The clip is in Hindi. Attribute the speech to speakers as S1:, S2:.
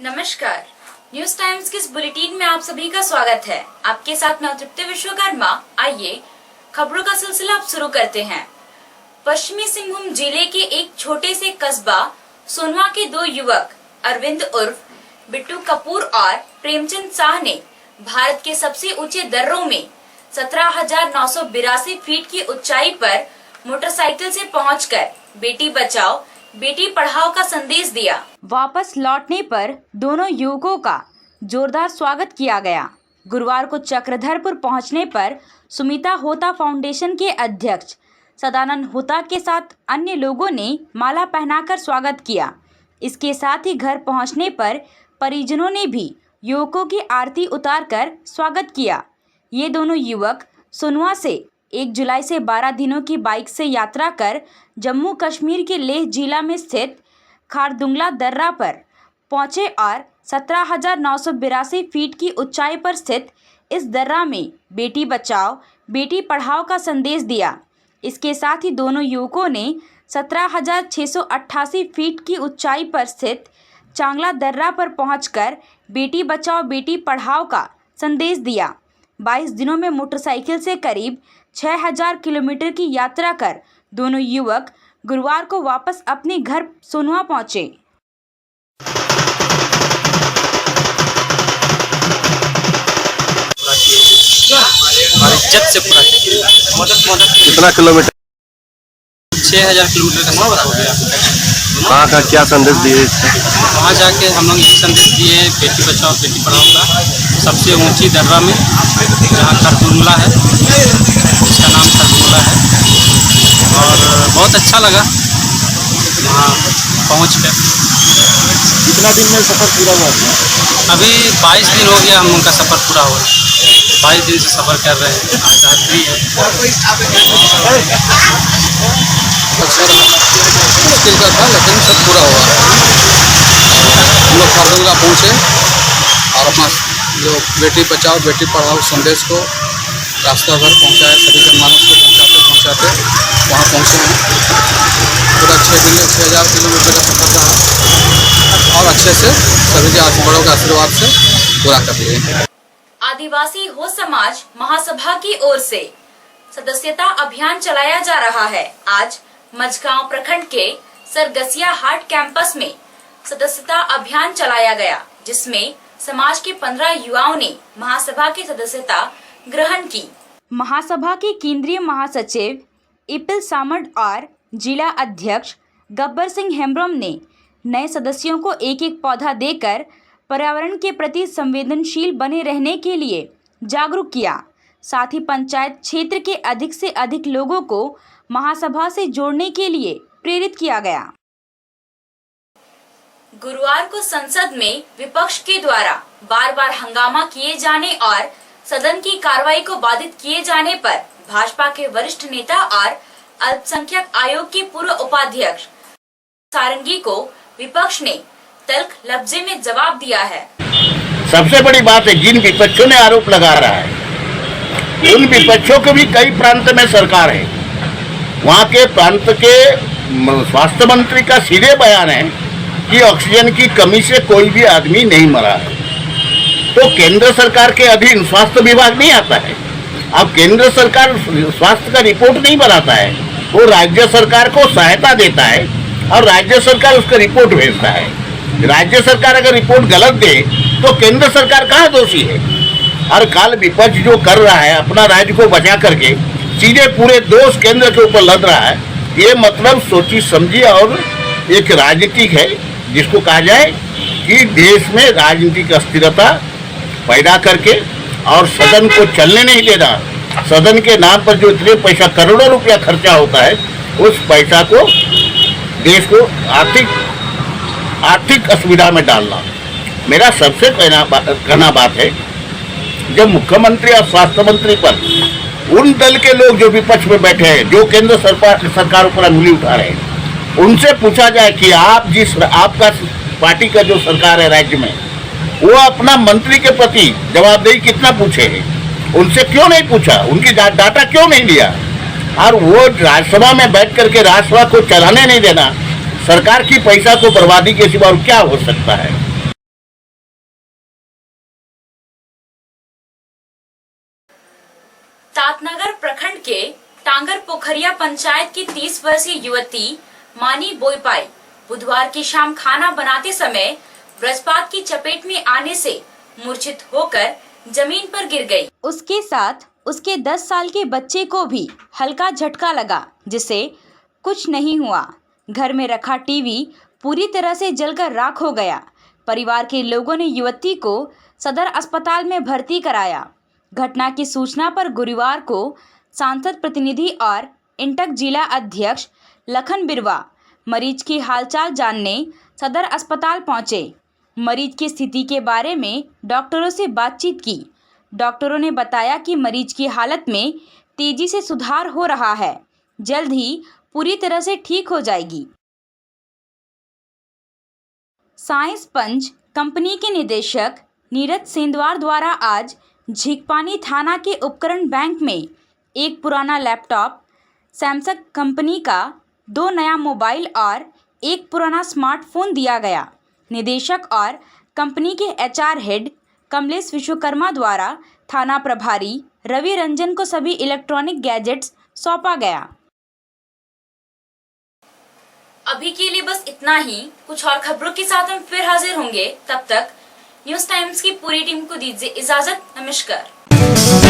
S1: नमस्कार, न्यूज टाइम्स के इस बुलेटिन में आप सभी का स्वागत है। आपके साथ मैं तृप्ति विश्वकर्मा। आइए खबरों का सिलसिला अब शुरू करते हैं। पश्चिमी सिंहभूम जिले के एक छोटे से कस्बा सोनवा के दो युवक अरविंद उर्फ बिट्टू कपूर और प्रेमचंद शाह ने भारत के सबसे ऊंचे दर्रों में 17,982 फीट की ऊंचाई पर मोटरसाइकिल से पहुंचकर बेटी बचाओ बेटी पढ़ाओ का संदेश दिया। वापस लौटने पर दोनों युवकों का जोरदार स्वागत किया गया। गुरुवार को चक्रधरपुर पहुंचने पर सुमिता होता फाउंडेशन के अध्यक्ष सदानंद होता के साथ अन्य लोगों ने माला पहनाकर स्वागत किया। इसके साथ ही घर पहुंचने पर परिजनों ने भी युवकों की आरती उतारकर स्वागत किया। ये दोनों युवक सोनवा से 1 जुलाई से 12 दिनों की बाइक से यात्रा कर जम्मू कश्मीर के लेह जिला में स्थित खारदुंगला दर्रा पर पहुंचे और 17,982 फीट की ऊंचाई पर स्थित इस दर्रा में बेटी बचाओ बेटी पढ़ाओ का संदेश दिया। इसके साथ ही दोनों युवकों ने 17,688 फीट की ऊंचाई पर स्थित चांगला दर्रा पर पहुंचकर बेटी बचाओ बेटी पढ़ाओ का संदेश दिया। 22 दिनों में मोटरसाइकिल से करीब 6,000 किलोमीटर की यात्रा कर दोनों युवक गुरुवार को वापस अपने घर सोनवा पहुंचे।
S2: इज्जत से पूरा
S3: कितना किलोमीटर?
S2: 6,000 किलोमीटर का सफर हो गया।
S3: कहाँ का क्या संदेश दिए इसका?
S2: वहाँ जाके हम लोग यही संदेश दिए बेटी बचाओ बेटी पढ़ाओ का। सबसे ऊंची दर्रा में जहाँ खारदुंगला है, उसका नाम खारदुंगला है और बहुत अच्छा लगा वहाँ पहुँच कर।
S3: कितना दिन में सफर पूरा हुआ?
S2: अभी 22 दिन हो गया हम लोग का सफ़र पूरा हुआ। 22 दिन से सफ़र कर रहे हैं। आज रात्रि है।
S4: मुश्किल का था लेकिन सब पूरा हुआ। हम लोग खारदुंगला पहुँचे और अपना जो बेटी बचाओ बेटी पढ़ाओ संदेश को रास्ता भर पहुँचाए, सभी जनमानस को पहुँचाते वहाँ पहुँचे हैं। पूरा 6 दिन में 6,000 किलोमीटर का सफर रहा और अच्छे से सभी के बड़ों के आशीर्वाद से पूरा कर दिए।
S1: आदिवासी हो समाज महासभा की ओर से सदस्यता अभियान चलाया जा रहा है। आज मझगांव प्रखंड के सरगसिया हाट कैंपस में सदस्यता अभियान चलाया गया, जिसमें समाज के 15 युवाओं ने महासभा की सदस्यता ग्रहण की। महासभा के केंद्रीय महासचिव इपिल सामड और जिला अध्यक्ष गब्बर सिंह हेम्ब्रम ने नए सदस्यों को एक एक पौधा देकर पर्यावरण के प्रति संवेदनशील बने रहने के लिए जागरूक किया। साथ ही पंचायत क्षेत्र के अधिक से अधिक लोगों को महासभा से जोड़ने के लिए प्रेरित किया गया। गुरुवार को संसद में विपक्ष के द्वारा बार बार हंगामा किए जाने और सदन की कार्रवाई को बाधित किए जाने पर भाजपा के वरिष्ठ नेता और अल्पसंख्यक आयोग के पूर्व उपाध्यक्ष सारंगी को विपक्ष ने तल्ख लफ्जे में जवाब दिया है।
S5: सबसे बड़ी बात है, जिन विपक्षों ने आरोप लगा रहा है उन विपक्षों के भी कई प्रांत में सरकार है। वहाँ के प्रांत के स्वास्थ्य मंत्री का सीधे बयान है कि ऑक्सीजन की कमी से कोई भी आदमी नहीं मरा है। तो केंद्र सरकार के अधीन स्वास्थ्य विभाग नहीं आता है। अब केंद्र सरकार स्वास्थ्य का रिपोर्ट नहीं बनाता है, वो राज्य सरकार को सहायता देता है और राज्य सरकार उसका रिपोर्ट भेजता है। राज्य सरकार अगर रिपोर्ट गलत दे तो केंद्र सरकार कहाँ दोषी है? हर काल विपक्ष जो कर रहा है अपना राज्य को बचा करके सीधे पूरे दोष केंद्र के ऊपर लद रहा है। ये मतलब सोची समझी और एक राजनीतिक है, जिसको कहा जाए कि देश में राजनीतिक अस्थिरता पैदा करके और सदन को चलने नहीं देना। सदन के नाम पर जो इतने पैसा करोड़ों रुपया खर्चा होता है, उस पैसा को देश को आर्थिक असुविधा में डालना। मेरा सबसे कहना बात है, जब मुख्यमंत्री और स्वास्थ्य मंत्री पर उन दल के लोग जो विपक्ष में बैठे हैं, जो केंद्र सरकार पर अंगुली उठा रहे हैं, उनसे पूछा जाए कि आपका पार्टी का जो सरकार है राज्य में, वो अपना मंत्री के प्रति जवाबदेही कितना पूछे है? उनसे क्यों नहीं पूछा? उनकी डाटा क्यों नहीं लिया? और वो राज्यसभा में बैठ करके राज्यसभा को चलाने नहीं देना, सरकार की पैसा को बर्बादी के सिवा और क्या हो सकता है?
S1: जातनगर प्रखंड के टांगर पोखरिया पंचायत की 30 वर्षीय युवती मानी बोईपाई बुधवार की शाम खाना बनाते समय वज्रपात की चपेट में आने से मूर्छित होकर जमीन पर गिर गई। उसके साथ उसके 10 साल के बच्चे को भी हल्का झटका लगा, जिससे कुछ नहीं हुआ। घर में रखा टीवी पूरी तरह से जलकर राख हो गया। परिवार के लोगों ने युवती को सदर अस्पताल में भर्ती कराया। घटना की सूचना पर गुरुवार को सांसद प्रतिनिधि और इंटक जिला अध्यक्ष लखन बिरवा मरीज की हालचाल जानने सदर अस्पताल पहुंचे। मरीज की स्थिति के बारे में डॉक्टरों से बातचीत की। डॉक्टरों ने बताया कि मरीज की हालत में तेजी से सुधार हो रहा है, जल्द ही पूरी तरह से ठीक हो जाएगी। साइंस पंच कंपनी के निदेशक नीरज सेंदवार द्वारा आज झींकपानी थाना के उपकरण बैंक में एक पुराना लैपटॉप, सैमसंग कंपनी का 2 नया मोबाइल और एक पुराना स्मार्टफोन दिया गया। निदेशक और कंपनी के HR हेड कमलेश विश्वकर्मा द्वारा थाना प्रभारी रवि रंजन को सभी इलेक्ट्रॉनिक गैजेट्स सौंपा गया। अभी के लिए बस इतना ही। कुछ और खबरों के साथ हम फिर हाजिर होंगे। तब तक न्यूज़ टाइम्स की पूरी टीम को दीजिए इजाजत। नमस्कार।